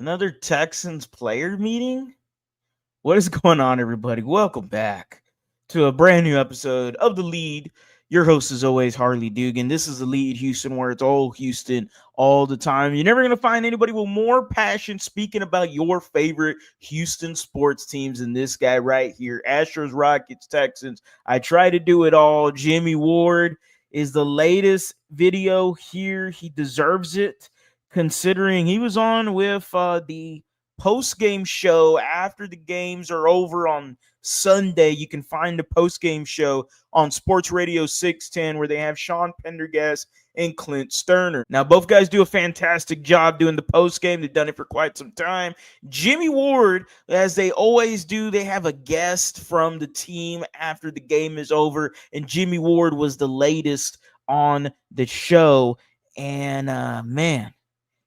Another Texans player meeting? What is going on, everybody? Welcome back to a brand new episode of The Lead. Your host, is always, Harley Dugan. This is The Lead Houston, where it's all Houston all the time. You're never going to find anybody with more passion speaking about your favorite Houston sports teams than this guy right here. Astros, Rockets, Texans. I try to do it all. Jimmy Ward is the latest video here. He deserves it, considering he was on with the post-game show after the games are over on Sunday. You can find the post-game show on Sports Radio 610, where they have Sean Pendergast and Clint Sterner. Now, both guys do a fantastic job doing the post-game. They've done it for quite some time. Jimmy Ward, as they always do, they have a guest from the team after the game is over, and Jimmy Ward was the latest on the show. And man,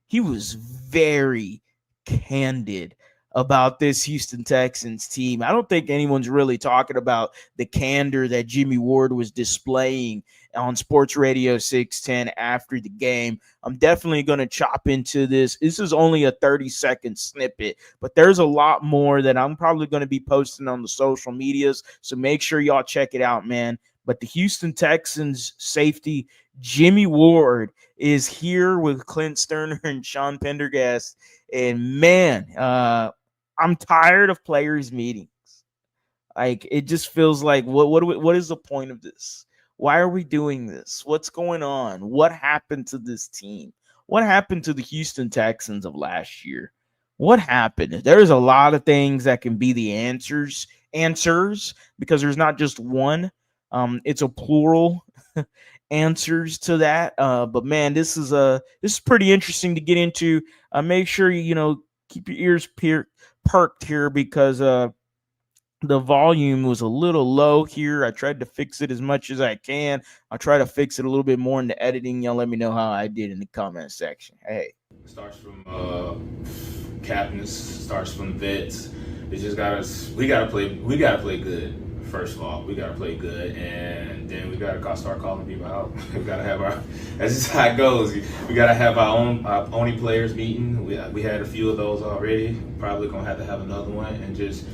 he was very candid about this Houston Texans team. I don't think anyone's really talking about the candor that Jimmy Ward was displaying on Sports Radio 610 after the game. I'm definitely going to chop into this. This is only a 30-second snippet, but there's a lot more that I'm probably going to be posting on the social medias, so make sure y'all check it out, man. But the Houston Texans safety, Jimmy Ward, is here with Clint Sterner and Sean Pendergast. And man, I'm tired of players' meetings. Like, it just feels like, what is the point of this? Why are we doing this? What's going on? What happened to this team? What happened to the Houston Texans of last year? What happened? There's a lot of things that can be the answers, because there's not just one. It's a plural answers to that. But man, this is pretty interesting to get into. Make sure you keep your ears perked here, because the volume was a little low here. I tried to fix it as much as I can. I'll try to fix it a little bit more in the editing. Y'all let me know how I did in the comment section. Hey, starts from captains, starts from vets. It's just we gotta play good. First of all, we gotta play good, and then we gotta start calling people out. We gotta have that's just how it goes. We gotta have our only players meeting. We had a few of those already. Probably gonna have to have another one, and just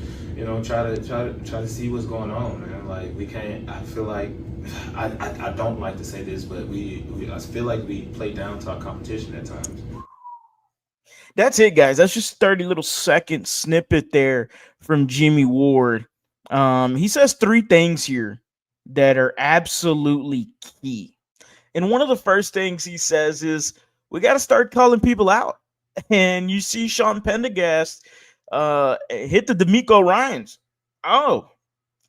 try to see what's going on, man. Like, we can't. I feel like I don't like to say this, but I feel like we play down to our competition at times. That's it, guys. That's just 30-second snippet there from Jimmy Ward. He says three things here that are absolutely key. And one of the first things he says is, we got to start calling people out. And you see Sean Pendergast hit the D'Amico Ryans. Oh,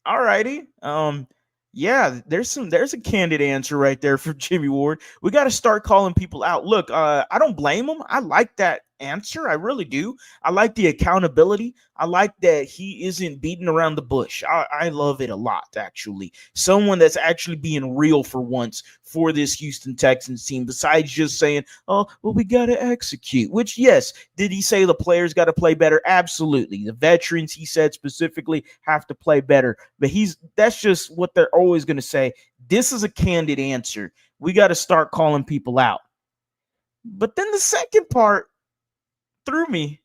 all righty. Yeah, there's a candid answer right there for Jimmy Ward. We got to start calling people out. Look, I don't blame him. I like that answer. I really do. I like the accountability. I like that he isn't beating around the bush. I love it a lot, actually. Someone that's actually being real for once for this Houston Texans team, besides just saying, oh, well, we got to execute, which, yes, did he say the players got to play better? Absolutely. The veterans, he said specifically, have to play better. But that's just what they're always going to say. This is a candid answer. We got to start calling people out. But then the second part through me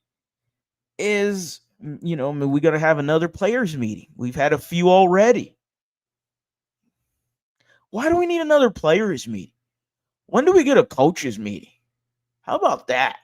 is, we got to have another players meeting. We've had a few already. Why do we need another players meeting? When do we get a coaches meeting? How about that?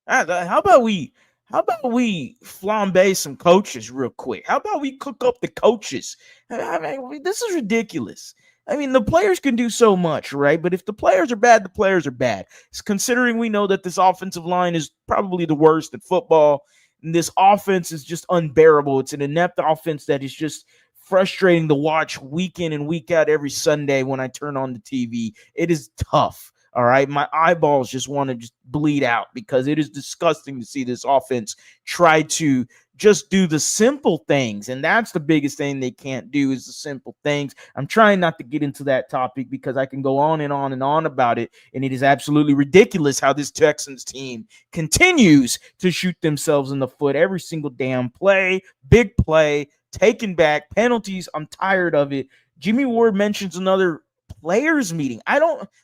How about we flambe some coaches real quick? How about we cook up the coaches? I mean, this is ridiculous. I mean, the players can do so much, right? But if the players are bad, the players are bad. It's considering we know that this offensive line is probably the worst in football, and this offense is just unbearable. It's an inept offense that is just frustrating to watch week in and week out every Sunday when I turn on the TV. It is tough. All right, my eyeballs just want to just bleed out, because it is disgusting to see this offense try to just do the simple things. And that's the biggest thing they can't do, is the simple things. I'm trying not to get into that topic, because I can go on and on and on about it. And it is absolutely ridiculous how this Texans team continues to shoot themselves in the foot every single damn play, big play, taken back, penalties. I'm tired of it. Jimmy Ward mentions another players meeting.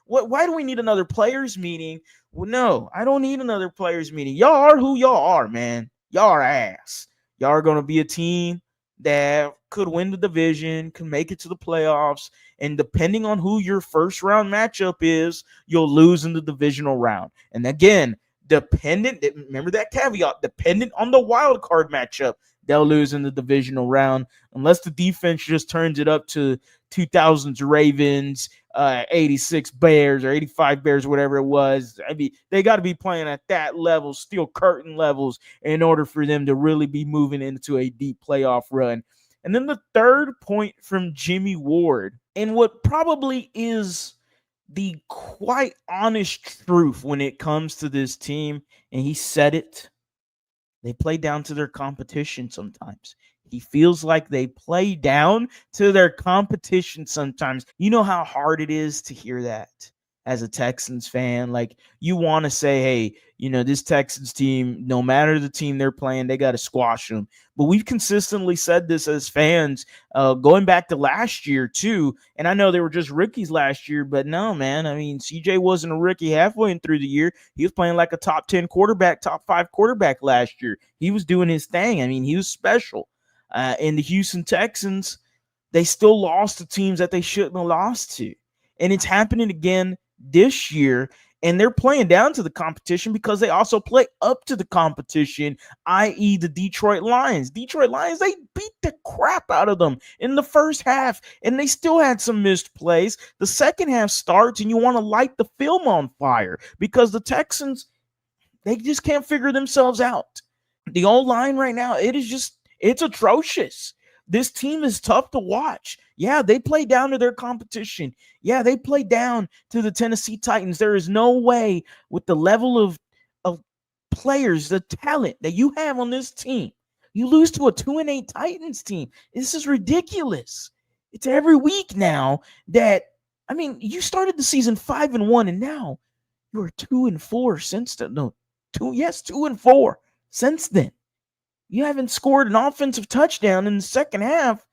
Why do we need another players meeting? Well, no, I don't need another players meeting. Y'all are who y'all are, man. Y'all are ass. Y'all are going to be a team that could win the division, can make it to the playoffs, and depending on who your first round matchup is, you'll lose in the divisional round. And again, remember that caveat, dependent on the wild card matchup, they'll lose in the divisional round unless the defense just turns it up to 2000s Ravens, 86 Bears or 85 Bears, whatever it was. I mean, they got to be playing at that level, steel curtain levels, in order for them to really be moving into a deep playoff run. And then the third point from Jimmy Ward, and what probably is the quite honest truth when it comes to this team, and he said it, they play down to their competition sometimes. He feels like they play down to their competition sometimes. You know how hard it is to hear that as a Texans fan. Like, you want to say, hey, this Texans team, no matter the team they're playing, they got to squash them. But we've consistently said this as fans, going back to last year too. And I know they were just rookies last year, but no, man. I mean, CJ wasn't a rookie halfway through the year. He was playing like a top 10 quarterback, top 5 quarterback last year. He was doing his thing. I mean, he was special. And the Houston Texans, they still lost to teams that they shouldn't have lost to. And it's happening again this year. And they're playing down to the competition because they also play up to the competition, i.e. the Detroit Lions. Detroit Lions, they beat the crap out of them in the first half, and they still had some missed plays. The second half starts, and you want to light the film on fire because the Texans, they just can't figure themselves out. The old line right now, it's atrocious. This team is tough to watch. Yeah, they play down to their competition. Yeah, they play down to the Tennessee Titans. There is no way with the level of players, the talent that you have on this team, you lose to a 2-8 Titans team. This is ridiculous. It's every week now that, I mean, you started the season 5-1, and now you're 2-4 since then. No, 2-4 since then. You haven't scored an offensive touchdown in the second half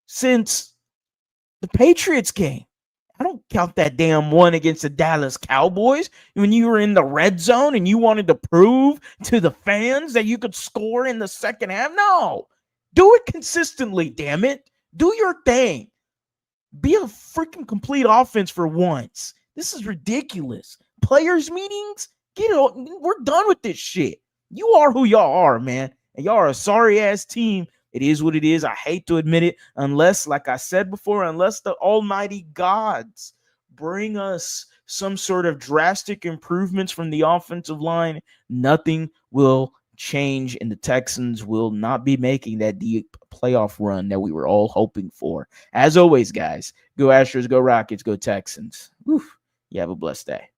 since the Patriots game. I don't count that damn one against the Dallas Cowboys when you were in the red zone and you wanted to prove to the fans that you could score in the second half. No, do it consistently, damn it. Do your thing. Be a freaking complete offense for once. This is ridiculous. Players meetings? We're done with this shit. You are who y'all are, man. And y'all are a sorry-ass team. It is what it is. I hate to admit it. Unless, like I said before, unless the almighty gods bring us some sort of drastic improvements from the offensive line, nothing will change, and the Texans will not be making that deep playoff run that we were all hoping for. As always, guys, go Astros, go Rockets, go Texans. Whew. You have a blessed day.